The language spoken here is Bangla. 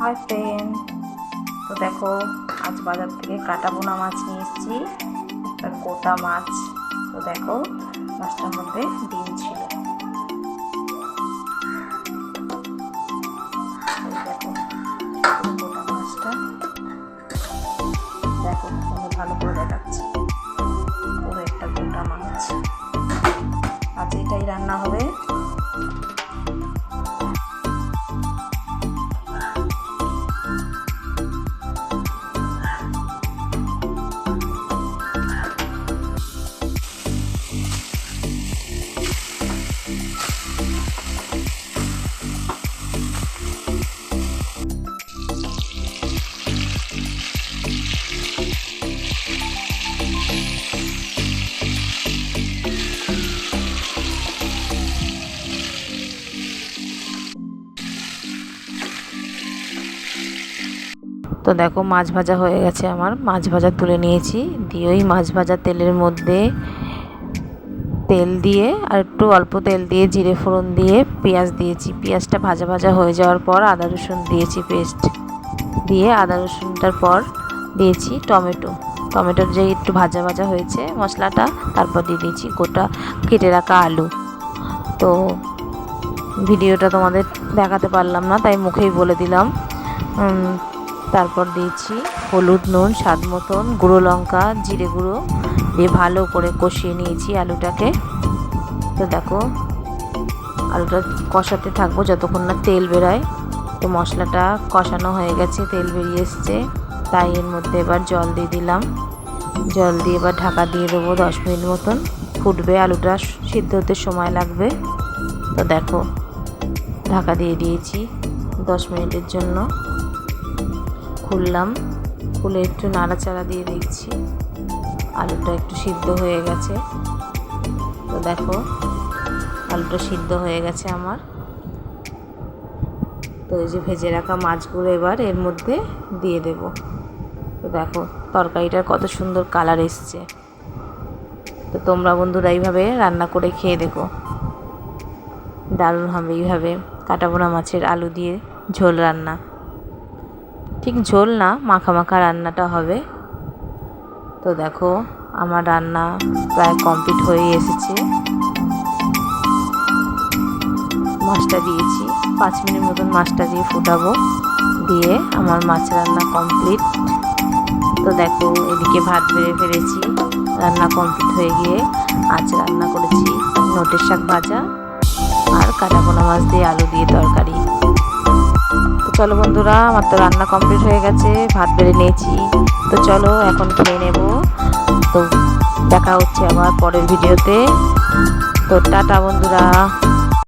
হাই ফ্রেন্ড, তো দেখো আজ বাজার থেকে কাটা বোনা মাছ নিয়ে এসেছি, একটা গোটা মাছ। তো দেখো মাছটার মধ্যে ডিম ছিল। দেখো গোটা মাছটা, দেখো ভালো করে দেখাচ্ছি, পুরো একটা গোটা মাছ। আজ এটাই রান্না হবে। তো দেখো মাছ ভাজা হয়ে গেছে, আমার মাছ ভাজা তুলে নিয়েছি। দিয়ে ওই মাছ ভাজা তেলের মধ্যে তেল দিয়ে আর একটু অল্প তেল দিয়ে জিরে ফোড়ন দিয়ে পেঁয়াজ দিয়েছি। পেঁয়াজটা ভাজা ভাজা হয়ে যাওয়ার পর আদা রসুন দিয়েছি পেস্ট, দিয়ে আদা রসুনটার পর দিয়েছি টমেটোর যে একটু ভাজা ভাজা হয়েছে মশলাটা, তারপর দিয়ে দিয়েছি গোটা কেটে রাখা আলু। তো ভিডিওটা তোমাদের দেখাতে পারলাম না, তাই মুখেই বলে দিলাম। তারপর দিয়েছি হলুদ, নুন স্বাদ মতন, গুঁড়ো লঙ্কা, জিরে গুঁড়ো দিয়ে ভালো করে কষিয়ে নিয়েছি আলুটাকে। তো দেখো আলুটা কষাতে থাকবো যতক্ষণ না তেল বেরোয়। তো মশলাটা কষানো হয়ে গেছে, তেল বেরিয়ে এসছে, তাই এর মধ্যে এবার জল দিয়ে দিলাম। জল দিয়ে এবার ঢাকা দিয়ে দেবো 10 মিনিট মতন, ফুটবে। আলুটা সিদ্ধ হতে সময় লাগবে। তো দেখো ঢাকা দিয়ে দিয়েছি 10 মিনিটের জন্য। খুললাম, খুলে একটু নাড়াচাড়া দিয়ে দেখছি আলুটা একটু সিদ্ধ হয়ে গেছে। তো দেখো আলুটা সিদ্ধ হয়ে গেছে আমার। তো এই যে ভেজে রাখা মাছগুলো এবার এর মধ্যে দিয়ে দেব। তো দেখো তরকারিটার কত সুন্দর কালার এসছে। তো তোমরা বন্ধুরা এইভাবে রান্না করে খেয়ে দেখো, দারুণ হবে। এইভাবে কাটা বোনা মাছের আলু দিয়ে ঝোল রান্না, ঠিক ঝোল না, মাখা মাখা রান্নাটা হবে। তো দেখো আমার রান্না প্রায় কমপ্লিট হয়ে এসেছে। মাছটা দিয়েছি, 5 মিনিট মতন মাছটা দিয়ে ফুটাবো, দিয়ে আমার মাছ রান্না কমপ্লিট। তো দেখো এদিকে ভাত বেড়ে ফেলেছি, রান্না কমপ্লিট হয়ে গিয়ে আজ রান্না করেছি নোটের শাক ভাজা আর কাটা বোনা মাছ দিয়ে আলু দিয়ে তরকারি। তো চলো বন্ধুরা, আমার তো রান্না কমপ্লিট হয়ে গেছে, ভাত বেড়ে নিয়েছি। তো চলো এখন খেয়ে নেব। তো দেখা হচ্ছে আবার পরের ভিডিওতে। তো টাটা বন্ধুরা।